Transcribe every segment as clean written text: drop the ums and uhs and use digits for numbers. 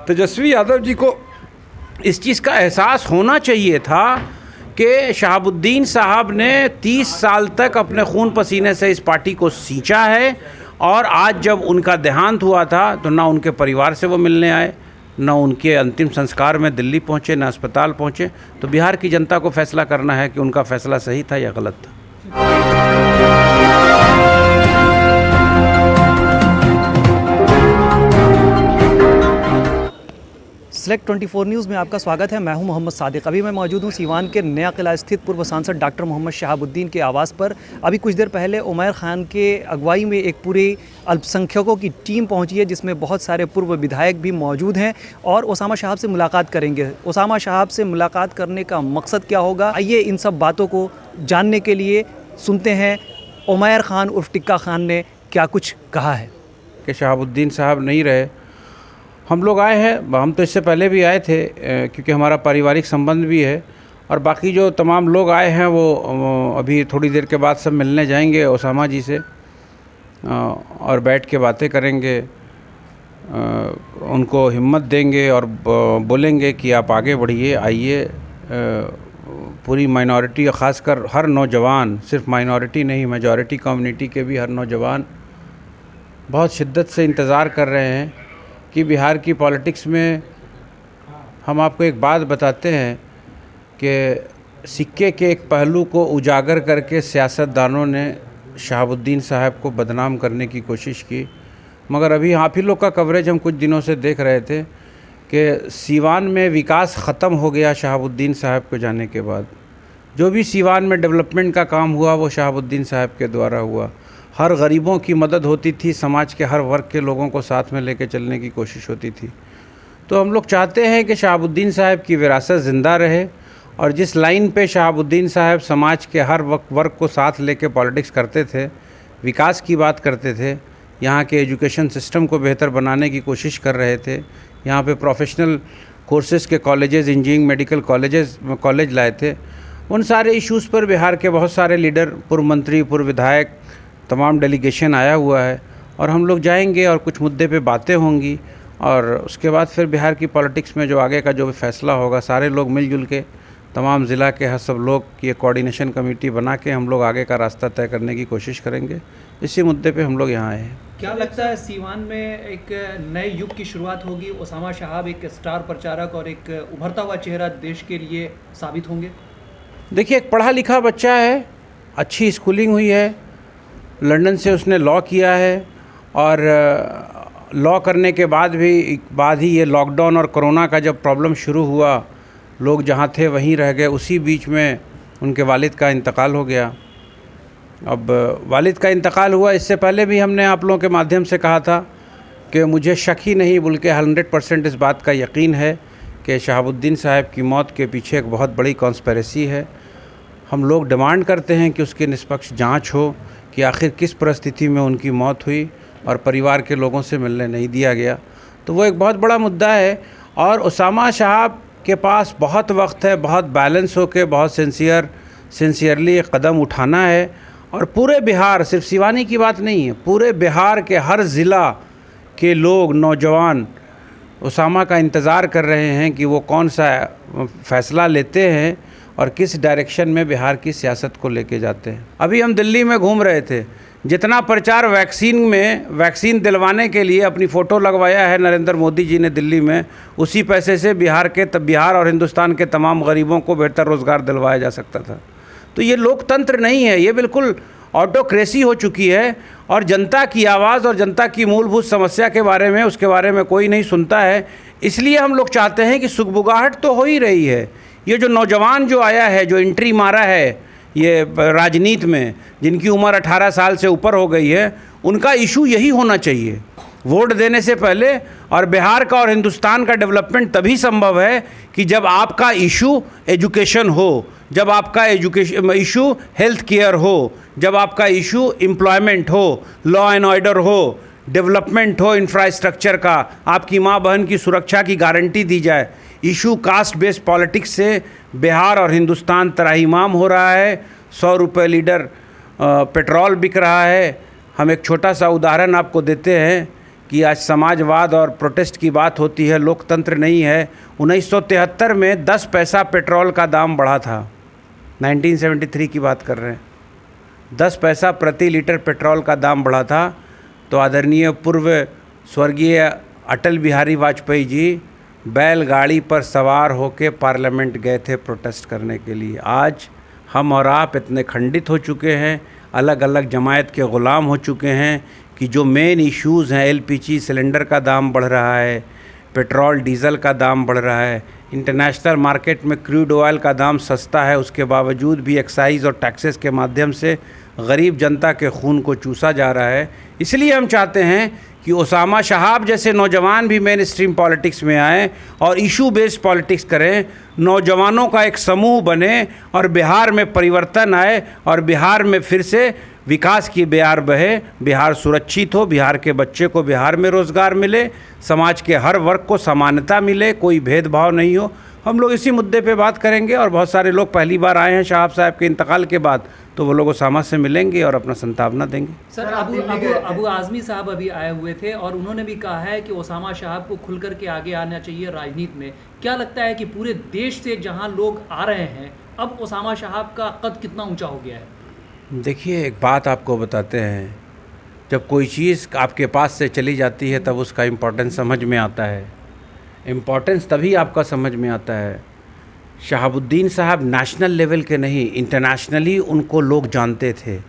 तेजस्वी यादव जी को इस चीज़ का एहसास होना चाहिए था कि शहाबुद्दीन साहब ने 30 साल तक अपने खून पसीने से इस पार्टी को सींचा है, और आज जब उनका देहांत हुआ था तो ना उनके परिवार से वो मिलने आए, ना उनके अंतिम संस्कार में दिल्ली पहुँचे, ना अस्पताल पहुँचे। तो बिहार की जनता को फैसला करना है कि उनका फैसला सही था या गलत था। सेलेक्ट 24 न्यूज़ में आपका स्वागत है। मैं हूं मोहम्मद सादिक। अभी मैं मौजूद हूं सीवान के नया किला स्थित पूर्व सांसद डॉक्टर मोहम्मद शहाबुद्दीन के आवास पर। अभी कुछ देर पहले उमैर खान के अगुवाई में एक पूरी अल्पसंख्यकों की टीम पहुंची है, जिसमें बहुत सारे पूर्व विधायक भी मौजूद हैं और ओसामा साहब से मुलाकात करेंगे। ओसामा साहब से मुलाकात करने का मकसद क्या होगा, आइए इन सब बातों को जानने के लिए सुनते हैं उमैर खान उर्फ टिक्का खान ने क्या कुछ कहा है। कि शहाबुद्दीन साहब नहीं रहे, हम लोग आए हैं, हम तो इससे पहले भी आए थे क्योंकि हमारा पारिवारिक संबंध भी है, और बाकी जो तमाम लोग आए हैं वो अभी थोड़ी देर के बाद सब मिलने जाएंगे ओसामा जी से और बैठ के बातें करेंगे, उनको हिम्मत देंगे और बोलेंगे कि आप आगे बढ़िए, आइए। पूरी माइनॉरिटी, ख़ासकर हर नौजवान, सिर्फ माइनॉरिटी नहीं मेजॉरिटी कम्युनिटी के भी हर नौजवान बहुत शिद्दत से इंतज़ार कर रहे हैं कि बिहार की पॉलिटिक्स में हम आपको एक बात बताते हैं कि सिक्के के एक पहलू को उजागर करके सियासतदानों ने शहाबुद्दीन साहब को बदनाम करने की कोशिश की, मगर अभी आप ही लोग का कवरेज हम कुछ दिनों से देख रहे थे कि सीवान में विकास ख़त्म हो गया शहाबुद्दीन साहब को जाने के बाद। जो भी सीवान में डेवलपमेंट का काम हुआ वो शहाबुद्दीन साहब के द्वारा हुआ। हर गरीबों की मदद होती थी, समाज के हर वर्ग के लोगों को साथ में लेकर चलने की कोशिश होती थी। तो हम लोग चाहते हैं कि शहाबुद्दीन साहब की विरासत ज़िंदा रहे, और जिस लाइन पे शहाबुद्दीन साहब समाज के हर वर्ग को साथ लेकर पॉलिटिक्स करते थे, विकास की बात करते थे, यहाँ के एजुकेशन सिस्टम को बेहतर बनाने की कोशिश कर रहे थे, यहाँ पे प्रोफेशनल कोर्सेज़ के कॉलेजेस, इंजीनियरिंग मेडिकल कॉलेज लाए थे, उन सारे इश्यूज़ पर बिहार के बहुत सारे लीडर, पूर्व मंत्री, पूर्व विधायक, तमाम डेलीगेशन आया हुआ है, और हम लोग जाएंगे और कुछ मुद्दे पे बातें होंगी, और उसके बाद फिर बिहार की पॉलिटिक्स में जो आगे का जो भी फैसला होगा, सारे लोग मिलजुल के, तमाम ज़िला के हर सब लोग की एक कोऑर्डिनेशन कमेटी बना के हम लोग आगे का रास्ता तय करने की कोशिश करेंगे। इसी मुद्दे पे हम लोग यहाँ आए हैं। क्या लगता है सीवान में एक नए युग की शुरुआत होगी? ओसामा साहब एक स्टार प्रचारक और एक उभरता हुआ चेहरा देश के लिए साबित होंगे। देखिए, एक पढ़ा लिखा बच्चा है, अच्छी स्कूलिंग हुई है, लंदन से उसने लॉ किया है, और लॉ करने के बाद ही ये लॉकडाउन और कोरोना का जब प्रॉब्लम शुरू हुआ, लोग जहाँ थे वहीं रह गए। उसी बीच में उनके वालिद का इंतकाल हो गया। अब वालिद का इंतकाल हुआ, इससे पहले भी हमने आप लोगों के माध्यम से कहा था कि मुझे शक ही नहीं बल्कि 100% इस बात का यकीन है कि शहाबुद्दीन साहब की मौत के पीछे एक बहुत बड़ी कॉन्स्पिरेसी है। हम लोग डिमांड करते हैं कि उसकी निष्पक्ष जांच हो कि आखिर किस परिस्थिति में उनकी मौत हुई और परिवार के लोगों से मिलने नहीं दिया गया। तो वो एक बहुत बड़ा मुद्दा है, और ओसामा साहब के पास बहुत वक्त है, बहुत बैलेंस होकर, बहुत सिंसियरली कदम उठाना है, और पूरे बिहार, सिर्फ सिवानी की बात नहीं है, पूरे बिहार के हर ज़िला के लोग, नौजवान ओसामा का इंतज़ार कर रहे हैं कि वो कौन सा फ़ैसला लेते हैं और किस डायरेक्शन में बिहार की सियासत को लेके जाते हैं। अभी हम दिल्ली में घूम रहे थे, जितना प्रचार वैक्सीन दिलवाने के लिए अपनी फ़ोटो लगवाया है नरेंद्र मोदी जी ने दिल्ली में, उसी पैसे से बिहार और हिंदुस्तान के तमाम गरीबों को बेहतर रोज़गार दिलवाया जा सकता था। तो ये लोकतंत्र नहीं है, ये बिल्कुल ऑटोक्रेसी हो चुकी है, और जनता की आवाज़ और जनता की मूलभूत समस्या के बारे में, उसके बारे में कोई नहीं सुनता है। इसलिए हम लोग चाहते हैं कि सुगबुगाहट तो हो ही रही है। ये जो नौजवान जो आया है, जो एंट्री मारा है ये राजनीति में, जिनकी उम्र 18 साल से ऊपर हो गई है, उनका इशू यही होना चाहिए वोट देने से पहले। और बिहार का और हिंदुस्तान का डेवलपमेंट तभी संभव है कि जब आपका इशू एजुकेशन हो, जब आपका इशू हेल्थ केयर हो, जब आपका इशू एम्प्लॉयमेंट हो, लॉ एंड ऑर्डर हो, डेवलपमेंट हो, इंफ्रास्ट्रक्चर का, आपकी माँ बहन की सुरक्षा की गारंटी दी जाए। इशू कास्ट बेस्ड पॉलिटिक्स से बिहार और हिंदुस्तान त्राहिमाम हो रहा है। 100 रुपये लीटर पेट्रोल बिक रहा है। हम एक छोटा सा उदाहरण आपको देते हैं कि आज समाजवाद और प्रोटेस्ट की बात होती है, लोकतंत्र नहीं है। 1973 में 10 पैसा पेट्रोल का दाम बढ़ा था, 1973 की बात कर रहे हैं। 10 पैसा प्रति लीटर पेट्रोल का दाम बढ़ा था। तो आदरणीय पूर्व स्वर्गीय अटल बिहारी वाजपेयी जी बैलगाड़ी पर सवार होकर पार्लियामेंट गए थे प्रोटेस्ट करने के लिए। आज हम और आप इतने खंडित हो चुके हैं, अलग अलग जमायत के ग़ुलाम हो चुके हैं कि जो मेन इश्यूज़ हैं, एलपीजी सिलेंडर का दाम बढ़ रहा है, पेट्रोल डीज़ल का दाम बढ़ रहा है, इंटरनेशनल मार्केट में क्रूड ऑयल का दाम सस्ता है, उसके बावजूद भी एक्साइज़ और टैक्सेस के माध्यम से गरीब जनता के खून को चूसा जा रहा है। इसलिए हम चाहते हैं कि ओसामा शहाब जैसे नौजवान भी मेन स्ट्रीम पॉलिटिक्स में आएँ और इशू बेस्ड पॉलिटिक्स करें, नौजवानों का एक समूह बने और बिहार में परिवर्तन आए और बिहार में फिर से विकास की बयार बहे, बिहार सुरक्षित हो, बिहार के बच्चे को बिहार में रोज़गार मिले, समाज के हर वर्ग को समानता मिले, कोई भेदभाव नहीं हो। हम लोग इसी मुद्दे पे बात करेंगे। और बहुत सारे लोग पहली बार आए हैं शहाब साहब के इंतकाल के बाद, तो वो लोग ओसामा से मिलेंगे और अपना संतावना देंगे। सर, अबू आज़मी साहब अभी आए हुए थे और उन्होंने भी कहा है कि ओसामा शहाब को खुल कर के आगे आना चाहिए राजनीति में। क्या लगता है कि पूरे देश से जहां लोग आ रहे हैं, अब ओसामा शहाब का कद कितना ऊंचा हो गया है? देखिए, एक बात आपको बताते हैं, जब कोई चीज़ आपके पास से चली जाती है तब उसका इम्पोर्टेंस समझ में आता है। इम्पोर्टेंस तभी आपका समझ में आता है। शहाबुद्दीन साहब नेशनल लेवल के नहीं, इंटरनेशनली उनको लोग जानते थे,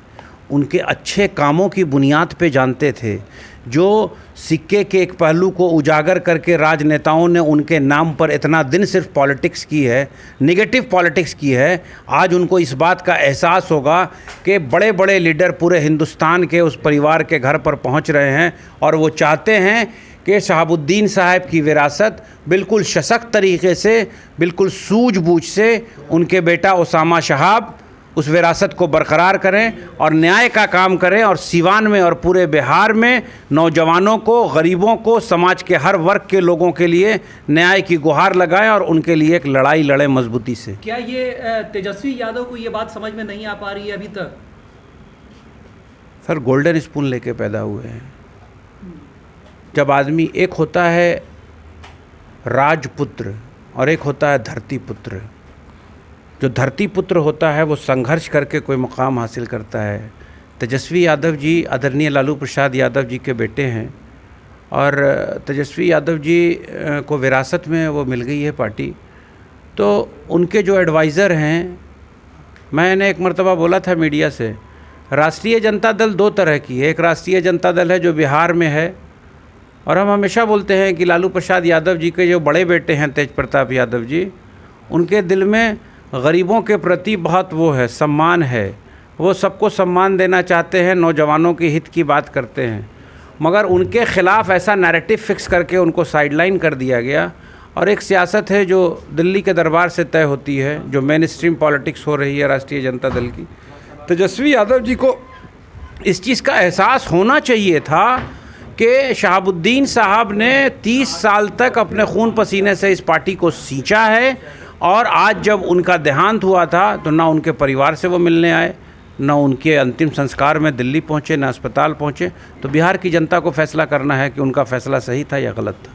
उनके अच्छे कामों की बुनियाद पे जानते थे। जो सिक्के के एक पहलू को उजागर करके राजनेताओं ने उनके नाम पर इतना दिन सिर्फ पॉलिटिक्स की है, नेगेटिव पॉलिटिक्स की है, आज उनको इस बात का एहसास होगा कि बड़े बड़े लीडर पूरे हिंदुस्तान के उस परिवार के घर पर पहुंच रहे हैं और वो चाहते हैं कि शहाबुद्दीन साहब की विरासत बिल्कुल सशक्त तरीके से, बिल्कुल सूझबूझ से उनके बेटा ओसामा शहाब उस विरासत को बरकरार करें और न्याय का काम करें और सीवान में और पूरे बिहार में नौजवानों को, गरीबों को, समाज के हर वर्ग के लोगों के लिए न्याय की गुहार लगाएं और उनके लिए एक लड़ाई लड़ें मजबूती से। क्या ये तेजस्वी यादव को ये बात समझ में नहीं आ पा रही है अभी तक? सर, गोल्डन स्पून लेके पैदा हुए हैं। जब आदमी, एक होता है राजपुत्र और एक होता है धरती पुत्र। जो धरती पुत्र होता है वो संघर्ष करके कोई मुकाम हासिल करता है। तेजस्वी यादव जी आदरणीय लालू प्रसाद यादव जी के बेटे हैं और तेजस्वी यादव जी को विरासत में वो मिल गई है पार्टी। तो उनके जो एडवाइज़र हैं, मैंने एक मरतबा बोला था मीडिया से, राष्ट्रीय जनता दल दो तरह की है। एक राष्ट्रीय जनता दल है जो बिहार में है, और हम हमेशा बोलते हैं कि लालू प्रसाद यादव जी के जो बड़े बेटे हैं तेज प्रताप यादव जी, उनके दिल में गरीबों के प्रति बहुत वो है, सम्मान है। वो सबको सम्मान देना चाहते हैं, नौजवानों के हित की बात करते हैं, मगर उनके ख़िलाफ़ ऐसा नैरेटिव फिक्स करके उनको साइडलाइन कर दिया गया। और एक सियासत है जो दिल्ली के दरबार से तय होती है, जो मेन स्ट्रीम पॉलिटिक्स हो रही है राष्ट्रीय जनता दल की। तेजस्वी यादव जी को इस चीज़ का एहसास होना चाहिए था कि शहाबुद्दीन साहब ने 30 साल तक अपने खून पसीने से इस पार्टी को सींचा है, और आज जब उनका देहांत हुआ था तो ना उनके परिवार से वो मिलने आए, ना उनके अंतिम संस्कार में दिल्ली पहुँचे, ना अस्पताल पहुँचे। तो बिहार की जनता को फैसला करना है कि उनका फैसला सही था या गलत था।